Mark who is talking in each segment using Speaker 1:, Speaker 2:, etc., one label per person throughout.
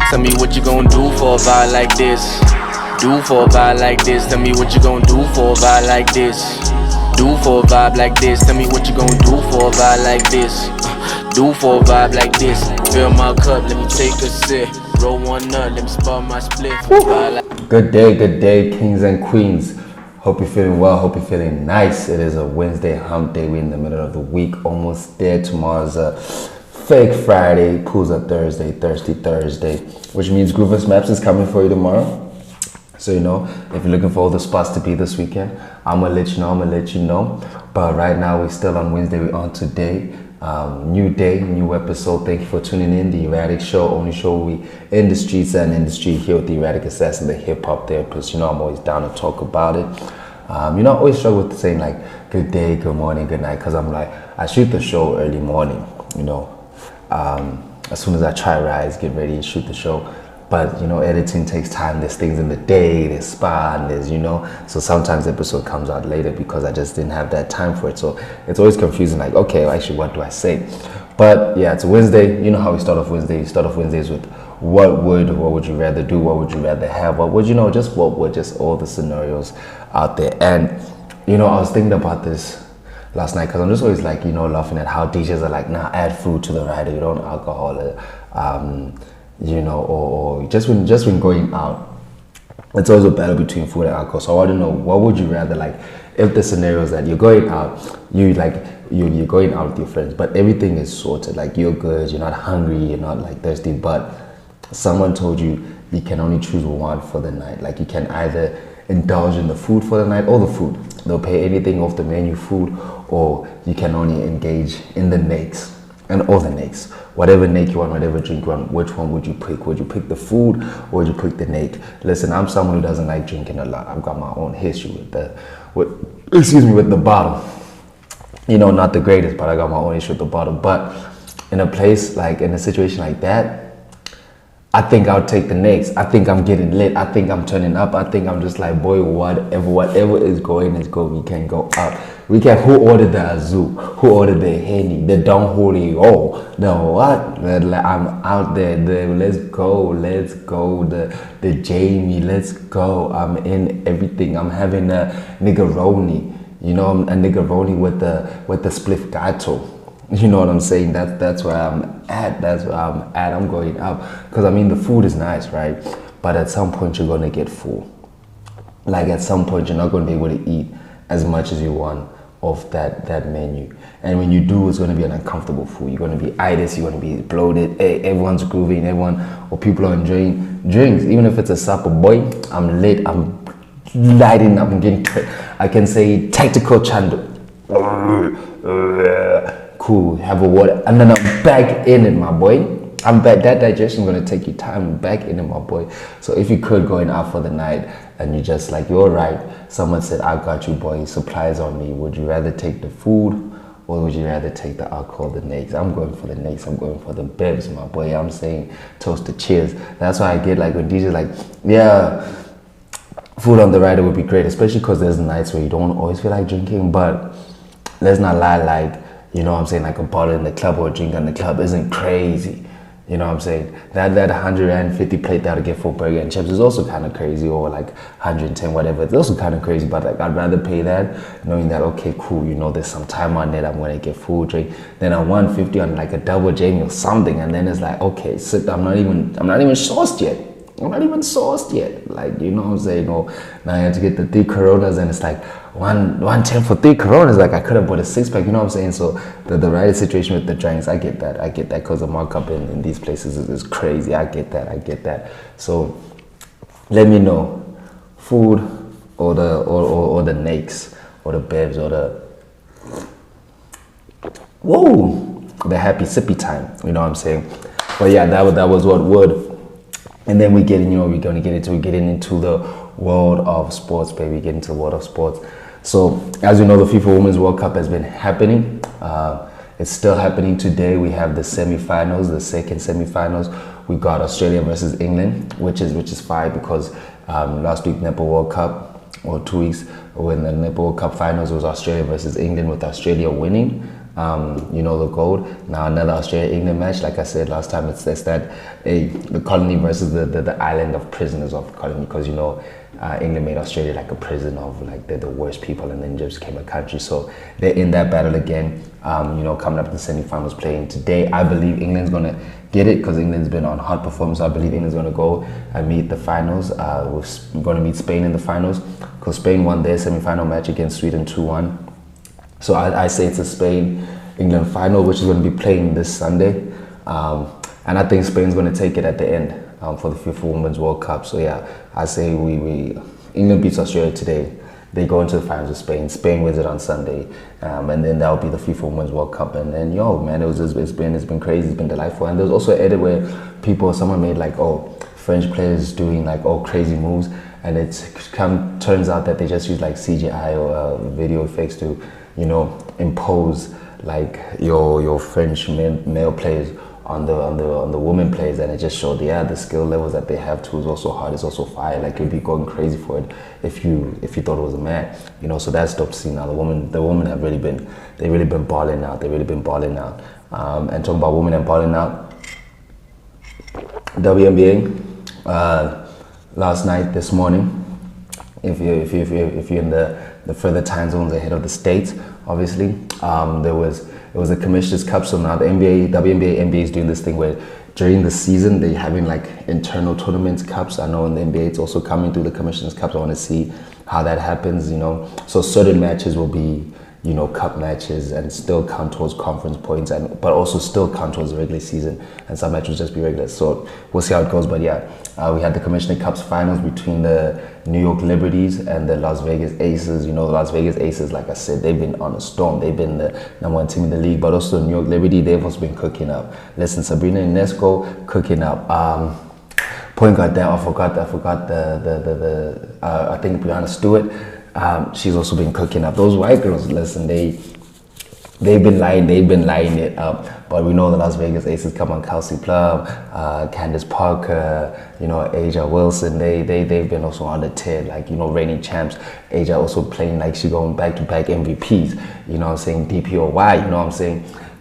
Speaker 1: Tell me what you gon' do for a vibe like this. Do for a vibe like this. Tell me what you gon' do for a vibe like this. Do for a vibe like this. Tell me what you gon' do for a vibe like this. Do for a vibe like this. Fill my cup, let me take a sip. Roll one up, let me spot my split.
Speaker 2: Good day, kings and queens. Hope you're feeling well, hope you're feeling nice. It is a Wednesday hump day. We're in the middle of the week, almost there. Tomorrow's a fake Friday, pools are Thursday, Thirsty Thursday, which means Groovers Maps is coming for you tomorrow. So, you know, if you're looking for all the spots to be this weekend, I'm gonna let you know. But right now, we're still on Wednesday, we're on today. New day, new episode. Thank you for tuning in. The Erratic Show, only show we in the streets and in the street here with the Erratic Assassin, the hip hop therapist. You know, I'm always down to talk about it. You know, I always struggle with saying like good day, good morning, good night, because I'm like, I shoot the show early morning, you know. As soon as I try rise, get ready and shoot the show. But, you know, editing takes time. There's things in the day, there's spa, and there's, you know. So sometimes the episode comes out later because I just didn't have that time for it. So it's always confusing, like, okay, actually, what do I say? But yeah, it's a Wednesday. You know how we start off Wednesday. You start off Wednesdays with what would you rather do? What would you rather have? What would, you know, just all the scenarios out there. And, you know, I was thinking about this last night because I'm just always like, you know, laughing at how DJs are like, nah, add food to the rider, you don't alcohol, you know, or just when going out, it's always a battle between food and alcohol. So I want to know, what would you rather, like, if the scenarios that you're going out, you're going out with your friends, but everything is sorted, like you're good, you're not hungry, you're not like thirsty, but someone told you you can only choose one for the night. Like you can either indulge in the food for the night or the food. They'll pay anything off the menu food, or you can only engage in the nakes. And all the nakes, whatever nake you want, whatever drink you want, which one would you pick? Would you pick the food or would you pick the nake? Listen, I'm someone who doesn't like drinking a lot. I've got my own history with the bottle. You know, not the greatest, but I got my own issue with the bottle. But in a place like, in a situation like that, I think I'll take the nakes. I think I'm getting lit. I think I'm turning up. I think I'm just like, boy, whatever is going is going. We can go up. We can. Who ordered the Azul? Who ordered the Henny? The Don Julio? The what? I'm out there. Let's go. The Jamie. Let's go. I'm in everything. I'm having a niggeroni. You know, a niggeroni with the spliff gato. You know what I'm saying? That's where I'm at. I'm going up. Because I mean, the food is nice, right? But at some point, you're going to get full. Like at some point, you're not going to be able to eat as much as you want off that menu. And when you do, it's going to be an uncomfortable food. You're going to be itis, you're going to be bloated. Hey, everyone's grooving, or people are enjoying drinks. Even if it's a supper, boy, I'm lit. I'm lighting up. I'm getting, I can say, tactical chando. Cool, have a water, and then I'm back in it, my boy. I'm back. That digestion is gonna take you time. I'm back in it, my boy. So if you could going out for the night and you just like, you're right, someone said, I got you, boy, supplies on me. Would you rather take the food or would you rather take the alcohol, the nakes? I'm going for the nakes. I'm going for the bevs, my boy. I'm saying toast to cheers. That's why I get like when DJs like, yeah, food on the rider would be great, especially because there's nights where you don't always feel like drinking. But let's not lie, like, you know what I'm saying, like a bottle in the club or a drink in the club isn't crazy. You know what I'm saying? That 150 plate that'll get for burger and chips is also kind of crazy, or like 110, whatever. It's also kind of crazy, but like I'd rather pay that knowing that, okay, cool, you know, there's some time on it, I'm going to get food, drink. Then a 150 on like a double Jamie or something, and then it's like, okay, sit, I'm not even sauced yet. Like, you know what I'm saying? Or now I have to get the 3 Coronas and it's like 110 for 3 Coronas. Like I could have bought a 6-pack, you know what I'm saying? So the right situation with the drinks, I get that because the markup in these places is crazy. I get that. So let me know, food or the nakes or the bevs or the happy sippy time, you know what I'm saying? But yeah, that was what would. And then we're getting into the world of sports, baby. We get into the world of sports. So, as you know, the FIFA Women's World Cup has been happening. It's still happening today. We have the semifinals, the second semifinals. We got Australia versus England, which is fine because last week Netball World Cup, or 2 weeks, when the Netball World Cup finals was Australia versus England, with Australia winning. the gold. Now another Australia-England match. Like I said last time, it's that the colony versus the island of prisoners of the colony, because England made Australia like a prison of like they're the worst people, and then just became a country. So they're in that battle again. Coming up to the semi-finals, playing today. I believe England's gonna get it because England's been on hot performance. I believe England's gonna go and meet the finals. We're gonna meet Spain in the finals because Spain won their semi-final match against Sweden 2-1. So I say it's a Spain-England final, which is going to be playing this Sunday. And I think Spain's going to take it at the end for the FIFA Women's World Cup. So yeah, I say England beats Australia today. They go into the finals with Spain. Spain wins it on Sunday. And then that'll be the FIFA Women's World Cup. And then, it's been crazy. It's been delightful. And there's also an edit where someone made like, French players doing like crazy moves. And turns out that they just use like CGI or video effects to impose like your French male players on the women players, and it just showed the skill levels that they have too is also hard, it's also fire. Like you'd be going crazy for it if you thought it was a man, so that's dope to see. Now the women have really been balling out. And talking about women and balling out, WNBA last night, this morning, if you're in the further time zones ahead of the States, obviously, it was a Commissioner's Cup. So now the WNBA is doing this thing where during the season they're having like internal tournaments, cups. I know in the NBA it's also coming through the Commissioner's Cups. I want to see how that happens, So certain matches will be cup matches and still count towards conference points, but also still count towards the regular season, and some matches just be regular. So we'll see how it goes. But yeah, we had the Commissioner Cups finals between the New York Liberties and the Las Vegas Aces. The Las Vegas Aces, like I said, they've been on a storm. They've been the number one team in the league, but also the New York Liberty, they've also been cooking up. Listen, Sabrina Ionescu cooking up. Point guard there, I forgot the I think Brianna Stewart. She's also been cooking up. Those white girls, listen, they've been lighting it up. But we know the Las Vegas Aces come on. Kelsey Plum, Candace Parker, Aja Wilson. They've been also on the tear, like reigning champs. Aja also playing like she going back-to-back MVPs. I'm saying DPOY.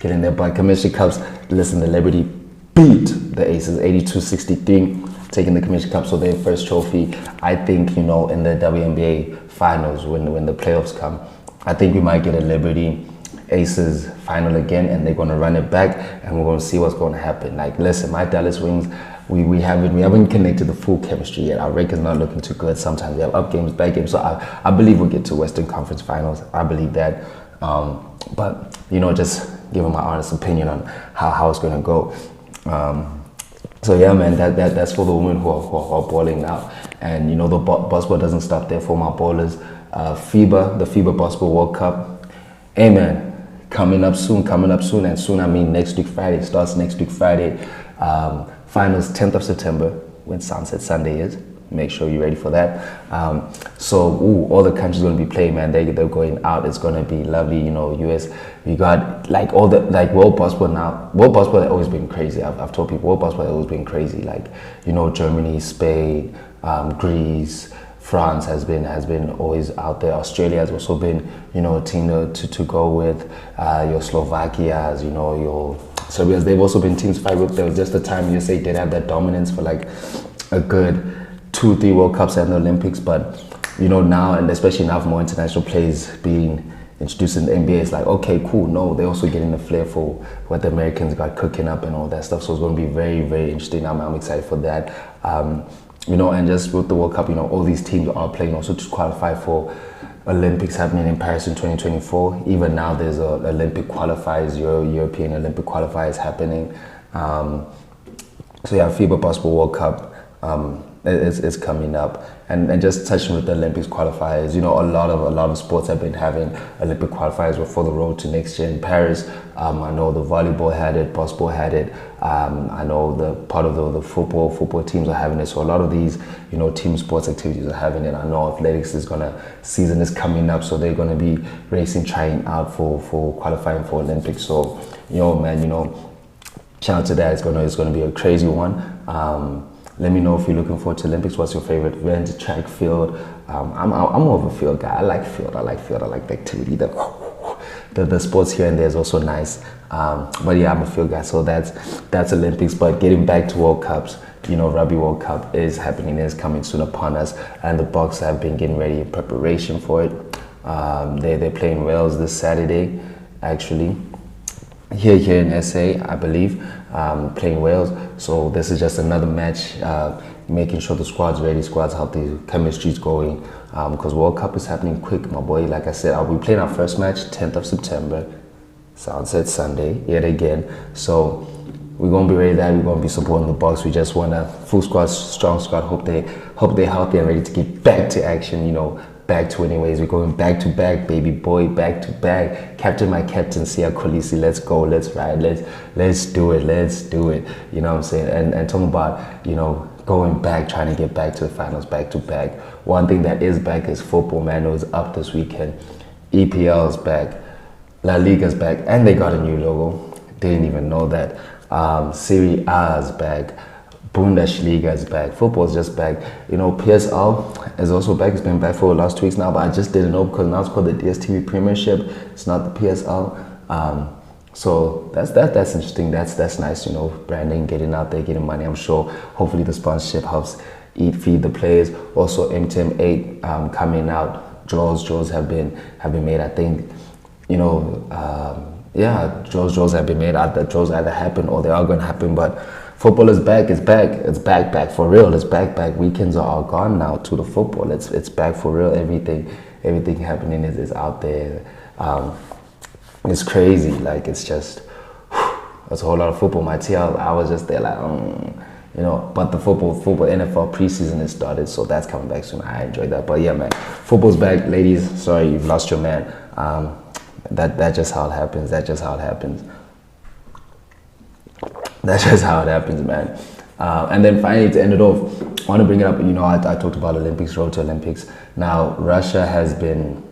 Speaker 2: Getting there. But Commissioner Cups, listen, the Liberty beat the Aces 82-63, taking the Commissioner Cup, so their first trophy. I think in the WNBA finals, when the playoffs come, I think we might get a Liberty Aces final again, and they're going to run it back, and we're going to see what's going to happen. Like, listen, my Dallas Wings, we haven't connected the full chemistry yet. Our record's not looking too good. Sometimes we have up games, back games. So I believe we'll get to Western Conference Finals. I believe that. But just giving my honest opinion on how it's going to go. So yeah, man, that's for the women who are balling out. And the basketball doesn't stop there for my ballers. FIBA, the FIBA Basketball World Cup. Hey man, coming up soon, and soon I mean next week Friday. Starts next week Friday. Finals 10th of September, when Sunset Sunday is. Make sure you're ready for that. All the countries going to be playing, man. They're going out. It's going to be lovely. US. We got like all the world basketball now. World basketball has always been crazy. I've told people world basketball has always been crazy. Like Germany, Spain, Greece, France has been always out there. Australia has also been a team to go with. Your Slovakias, your Serbias. They've also been teams to fight with. There was just a time USA did have that dominance for like a good 2-3 World Cups and the Olympics, but now, and especially now for more international players being introduced in the NBA, it's like, okay, cool. No, they're also getting the flair for what the Americans got cooking up and all that stuff. So it's going to be very, very interesting. I'm excited for that. And just with the World Cup, all these teams are playing also to qualify for Olympics happening in Paris in 2024. Even now, there's Olympic qualifiers, European Olympic qualifiers happening. So yeah, FIBA Basketball World Cup. Is coming up, and just touching with the Olympics qualifiers, a lot of sports have been having Olympic qualifiers for the road to next year in Paris. I know the volleyball had it, basketball had it. I know the part of the football teams are having it. So a lot of these, team sports activities are having it. I know athletics season is coming up, so they're gonna be racing, trying out for qualifying for Olympics. So shout out to that. It's gonna be a crazy one. Let me know if you're looking forward to Olympics. What's your favorite event? Track, field? I'm more of a field guy. I like field. I like the activity. the sports here and there is also nice. But yeah, I'm a field guy, so that's Olympics. But getting back to World Cups, you know, Rugby World Cup is happening, is coming soon upon us, and the Boks have been getting ready in preparation for it. They're playing Wales this Saturday, actually, here in SA, I believe, playing Wales. So this is just another match, making sure the squad's ready, squad's healthy, chemistry's going, because World Cup is happening quick, my boy. Like I said, I'll be playing our first match 10th of September, Sunset Sunday, yet again. So we're gonna be ready there. We're gonna be supporting the Boks. We just want a full squad, strong squad. Hope they're healthy and ready to get back to action. You know, back to winning ways. We're going back to back, baby boy, back to back. Captain, my captain, Sia Kolisi. Let's go. Let's ride. Let's do it. Let's do it. You know what I'm saying? And talking about, you know, going back, trying to get back to the finals, back to back. One thing that is back is football, man. It was up this weekend. EPL is back. La Liga's back, and they got a new logo. Didn't even know that. Serie A is back. Bundesliga is back. Football's just back. You know, PSL is also back. It's been back for the last 2 weeks now, but I just didn't know because now it's called the DSTV Premiership. It's not the PSL. So that's interesting. That's nice. You know, branding, getting out there, getting money. I'm sure. Hopefully, the sponsorship helps feed the players. Also, MTM8 coming out. Draws have been made. I think, you know, draws have been made. The draws either happen or they are going to happen. But football is back. It's back for real. It's back. Weekends are all gone now to the football. It's back for real. Everything happening is out there. It's crazy. Like, it's just, that's a whole lot of football. My TL, I was just there like, you know, but the football NFL preseason is started, so that's coming back soon. I enjoyed that. But yeah, man, football's back. Ladies, sorry, you've lost your man. That's just how it happens. That's just how it happens, man. And then finally, to end it off, I want to bring it up. You know, I talked about Olympics, road to Olympics. Now, Russia has been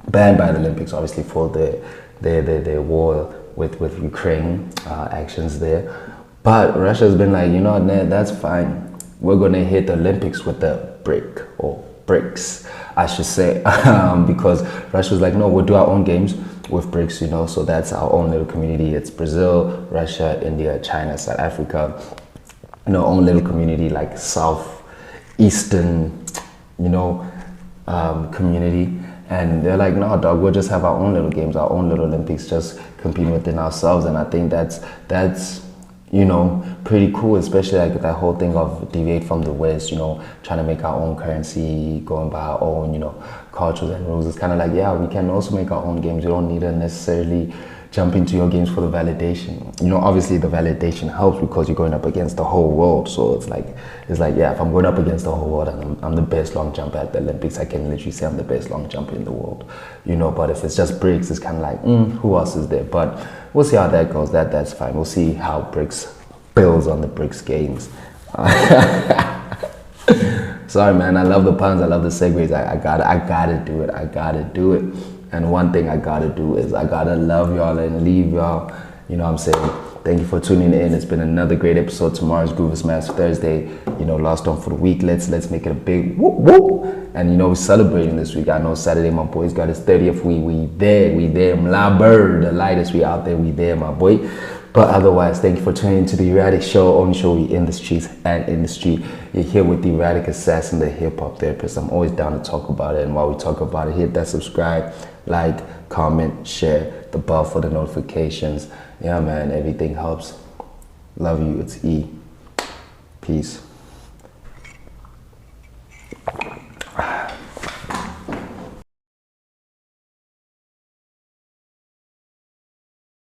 Speaker 2: banned by the Olympics, obviously, for their war with Ukraine, actions there. But Russia's been like, you know, nah, that's fine. We're going to hit the Olympics with the BRICS, I should say, because Russia was like, no, we'll do our own games with BRICS, you know, so that's our own little community. It's Brazil, Russia, India, China, South Africa, you know, own little community, like southeastern, you know, community. And they're like, no, dog, we'll just have our own little games, our own little Olympics, just competing within ourselves. And I think that's you know, pretty cool, especially like that whole thing of deviate from the West, you know, trying to make our own currency, going by our own, you know, cultures and rules. It's kind of like, yeah, we can also make our own games. You don't need to necessarily jump into your games for the validation. You know, obviously the validation helps because you're going up against the whole world. So it's like, yeah, if I'm going up against the whole world and I'm the best long jumper at the Olympics, I can literally say I'm the best long jumper in the world, you know. But if it's just BRICS, it's kind of like, who else is there? But we'll see how that goes. That's fine. We'll see how BRICS builds on the BRICS games. Sorry, man. I love the puns. I love the segues. I gotta do it. I gotta do it. And one thing I gotta do is I gotta love y'all and leave y'all. You know what I'm saying? Thank you for tuning in. It's been another great episode. Tomorrow's Groove Smash Thursday. You know, last one for the week. Let's make it a big whoop whoop. And you know, we're celebrating this week. I know Saturday my boy's got his 30th. We there. Mla Bird, the lightest. We out there. We there, my boy. But otherwise, thank you for tuning into the Erratic Show. Only show we in the streets and in the street. You're here with the Erratic Assassin, the hip hop therapist. I'm always down to talk about it. And while we talk about it, hit that subscribe, like, comment, share, the bell for the notifications. Yeah, man, everything helps. Love you. It's E. Peace.